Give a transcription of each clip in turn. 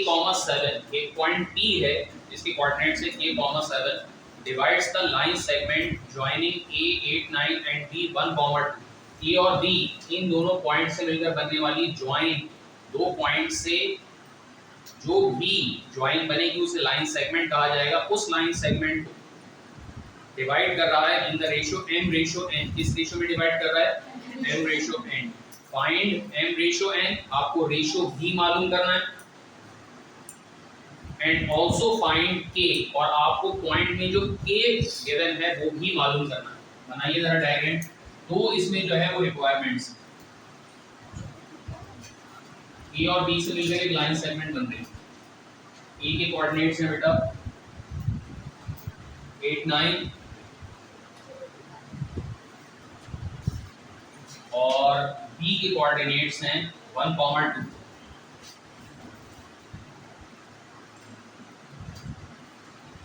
k,7 एक point P है जिसकी कोऑर्डिनेट्स है k,7 divides the line segment joining A 8 9 and B 1, 2। A और B इन दोनों पॉइंट से मिलकर बनने वाली ज्वाइन दो पॉइंट से जो B ज्वाइन बनेगी उसे लाइन सेगमेंट कहा जाएगा। उस लाइन सेगमेंट को डिवाइड कर रहा है इन द रेशियो m/n। किस रेशियो में डिवाइड कर रहा है? m/n। फाइंड m/n, आपको रेशियो भी मालूम करना है एंड आल्सो फाइंड k, और आपको पॉइंट में जो k गिवन है वो भी मालूम करना है। बनाइए जरा डायग्राम। तो इसमें जो है वो रिक्वायरमेंट्स A और B से मिलकर एक लाइन सेगमेंट बन रही है। A के कोऑर्डिनेट्स हैं बेटा 8 9 और B के कोऑर्डिनेट्स हैं 1, 2।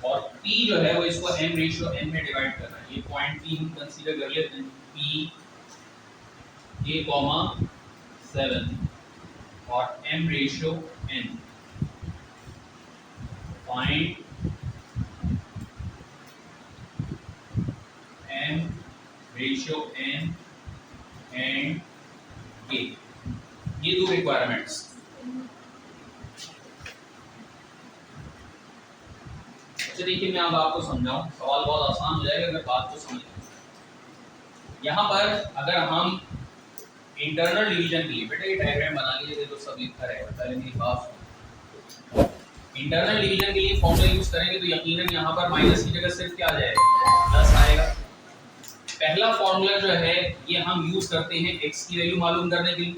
और P जो है वो इसको m/n में डिवाइड कर रहा है। ये पॉइंट P हम कंसीडर कर लेते हैं P k,7 और m/n। Find m/n and k, ये दो रिक्वायरमेंट्स। अच्छा देखिए, मैं अब आपको समझाऊं, सवाल बहुत आसान हो जाएगा अगर बात को समझ लें। यहाँ पर अगर हम इंटरनल डिवीजन के लिए, बेटा ये डायग्राम बना लीजिए तो सब लिखा रहेगा, पहले मेरी बात सुनो। इंटरनल डिवीजन के लिए फॉर्मूला यूज करेंगे तो यकीनन यहाँ पर माइनस की जगह सिर्फ क्या आ जाएगा? प्लस आएगा। पहला फॉर्मूला जो है ये हम यूज करते हैं x की वैल्यू मालूम करने के लिए,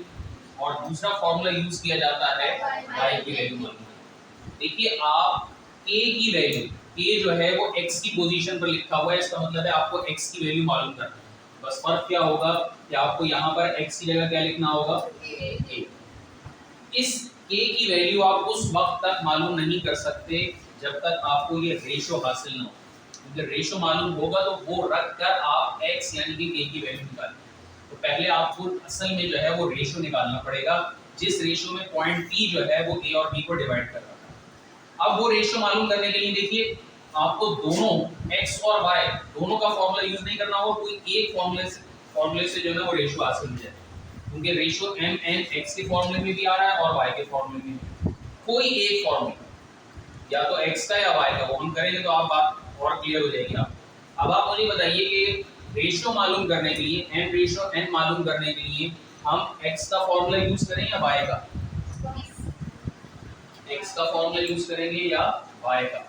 और दूसरा फॉर्मूला यूज किया जाता है y की वैल्यू मालूम करने। देखिए, आप k की वैल्यू, k जो है वो x की पोजीशन पर लिखा हुआ है, इसका मतलब है आपको x की वैल्यू मालूम करना है। बस फर्क क्या होगा कि आपको यहाँ पर x की जगह क्या लिखना होगा? a। इस k की वैल्यू आप उस वक्त तक मालूम नहीं कर सकते जब तक आपको ये रेशो हासिल ना हो, क्योंकि रेशो मालूम होगा तो वो रख कर आप x यानी कि k की वैल्यू निकालें। तो पहले आपको असल में जो है वो रेशो निकालना पड़ेगा, जिस रेशो में पॉइंट P जो है वो a और b को डिवाइड कर रहा है। अब वो रेशो मालूम करने के लिए देखिए, आपको दोनों x और y दोनों का फॉर्मूला यूज नहीं करना होगा, कोई एक फॉर्मूले से जो है वो रेशो हासिल हो जाए, क्योंकि रेशो mn x के फॉर्मूले में भी आ रहा है और y के फॉर्मूले में भी। कोई एक फॉर्मूला या तो x का या y का, वो हम करेंगे तो आप बात और क्लियर हो जाएगी। आप अब आप मुझे बताइए कि रेशो मालूम करने के लिए, m/n मालूम करने के लिए हम x का फॉर्मूला यूज करें या y का? x का फॉर्मूला यूज करेंगे या y का?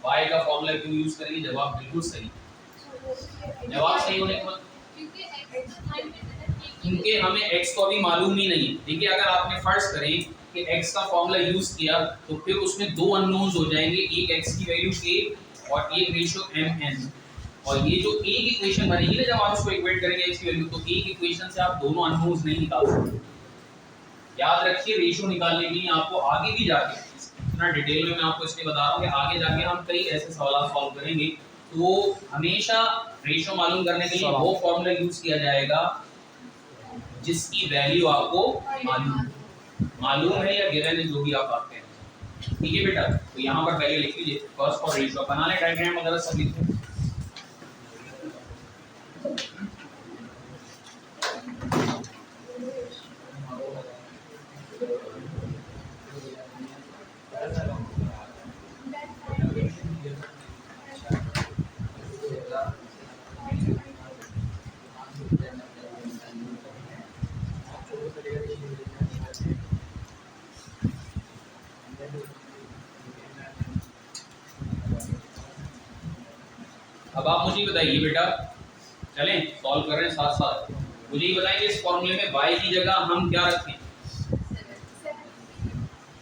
y का फॉर्मूला क्यों यूज करेंगे? जवाब बिल्कुल सही। जवाब सही होने के मतलब क्योंकि हमें x को अभी मालूम ही नहीं है। देखिए, अगर आपने फर्ज करें कि x का फॉर्मूला यूज किया तो फिर उसमें दो अननोन्स हो जाएंगे, एक x की वैल्यू k और एक रेशियो mn। और ये जो एक इक्वेशन बनेगी ना, जब आप इसको इक्वेट करेंगे x की वैल्यू, तो एक इक्वेशन से आप दोनों अननोन्स नहीं निकाल सकते। याद रखिए, रेशियो निकालने के लिए आपको आगे भी जाके, इतना डिटेल में मैं आपको इसलिए बता रहा हूँ कि आगे जाके हम कई ऐसे सवाल सॉल्व करेंगे, तो हमेशा रेशियो मालूम करने के लिए वो फॉर्मूला यूज किया जाएगा जिसकी वैल्यू आपको मालूम है या गिवन है, जो भी आप पाते हैं। ठीक है बेटा, तो यहाँ पर वैल्यू लिख लीजिए। फर्स्ट फॉर रेशियो बना ले, डायग्राम वगैरह सब लिखो। अब आप मुझे बताइए बेटा, चलें सॉल्व कर रहे हैं साथ साथ, मुझे ये बताएंगे इस फॉर्मूले में y की जगह हम क्या रखें?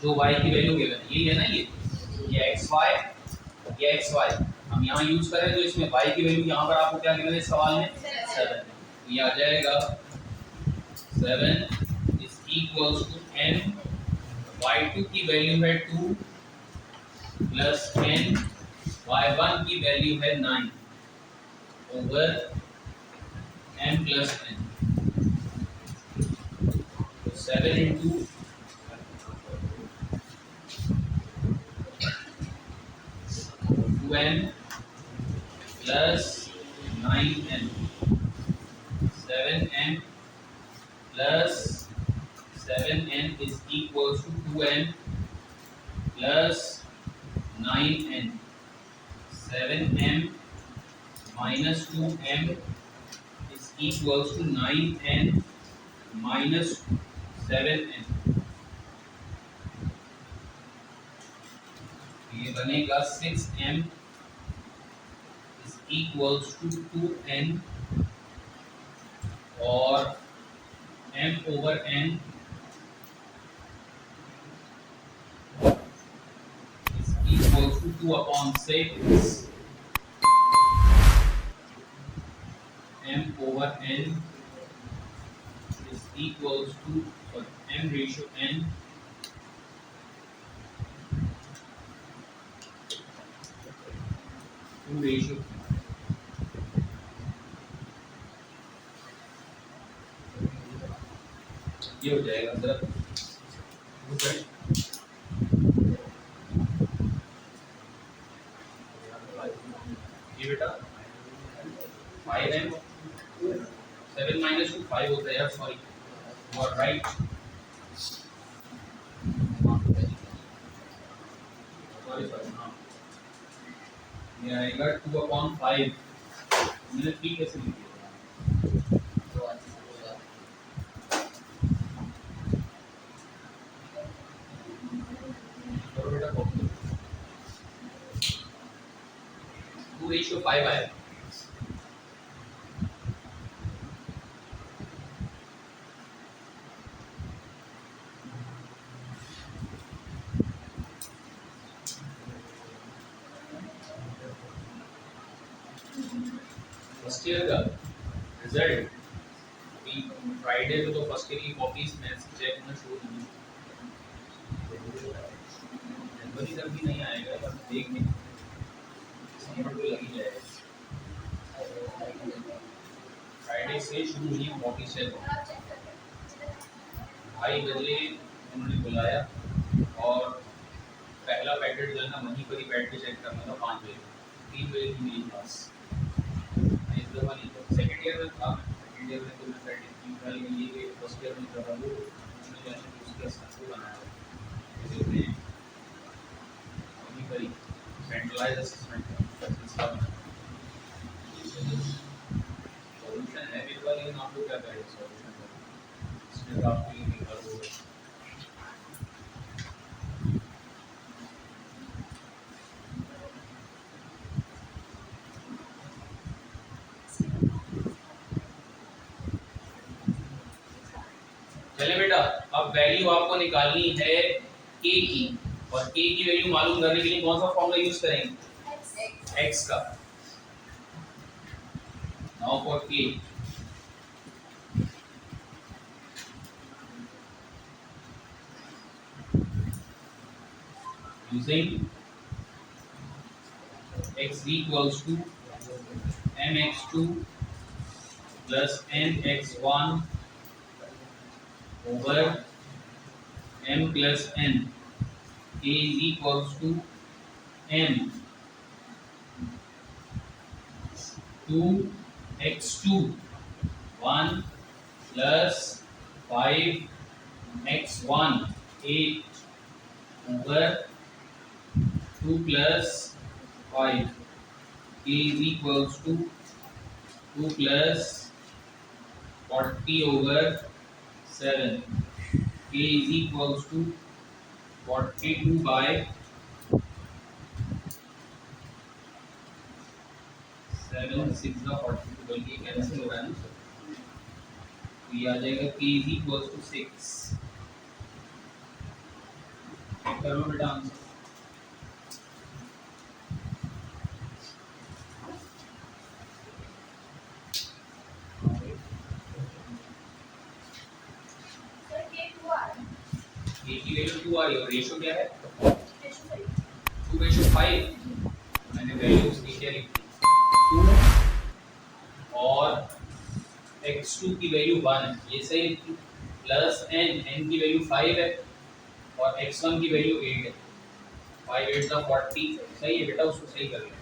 जो y की वैल्यू गिवन है, ये है ना, ये xy, हम यहाँ यूज करें तो इसमें y की वैल्यू यहाँ पर आपको क्या गिवन है इस सवाल में? 7। ये आ जाएगा 7 is equals to n, y2 की वैल्यू है 2 प्लस n, y1 की वैल्यू है 9 over m plus n। 7 into 2n plus 9n, 7n plus 7n is equals to 2n plus 9n, 7m minus 2m is equals to 9n minus 7n. ये बनेगा 6m is equals to 2n और m over n is equals to 2 upon 6 m over n is equals to m ratio n ratio ये हो जाएगा sir ये बेटा 5m 7 minus 2 5 होता है यार sorry you are right sorry हाँ ये आएगा 2 upon 5 मैंने 3 कैसे लिख दिया और बेटा 2:5 आया फर्स्ट ईयर का रिजल्ट अभी फ्राइडे को तो फर्स्ट ईयर की कॉपीज मैथ्स की चेक होना शुरू होंगी जनवरी तक भी नहीं आएगा बस देख लें दिसंबर को लग ही जाएगा फ्राइडे से शुरू हुई कॉपी चेक 2:30 बजे उन्होंने बुलाया और पहला पैकेट जो है ना वहीं पर ही बैठ के चेक करना था 5 बजे 3 बजे की मेरी क्लास सेकेंड ईयर में था सेकेंड ईयर में तो मैं सर्टिफिकेट वाली ये कि फर्स्ट ईयर में कर रहा हूँ उसमें जाने की उसका स्ट्रक्चर बनाया इसलिए वहीं पर ही सेंट्रलाइज असेसमेंट का सिस्टम सॉल्यूशन है मेरे पास लेकिन आप लोग क्या करें सॉल्यूशन इसमें तो आपके लिए निकाल दो चले बेटा अब वैल्यू आपको निकालनी है k की और k की वैल्यू मालूम करने के लिए कौन सा फॉर्मूला यूज करेंगे x का now for k using x equals to mx2 plus nx1 over m plus n k is equals to m 2x2 1 plus 5x1 8 over 2 plus 5 k is equals to 2 plus 40 over 7 k is equals to 42 by 7 6 का 42 बल्कि cancel हो रहा है ना तो ये आ जाएगा k is equals to 6 करो बेटा आंसर की वैल्यू 2 आ रही है और रेशियो क्या है 2:5 मैंने वैल्यूज नीचे लिखी 2 और x2 की वैल्यू 1 है ये सही लिखी प्लस n की वैल्यू 5 है और x1 की वैल्यू 8 है 5 8 का 40 सही है बेटा उसको सही कर लें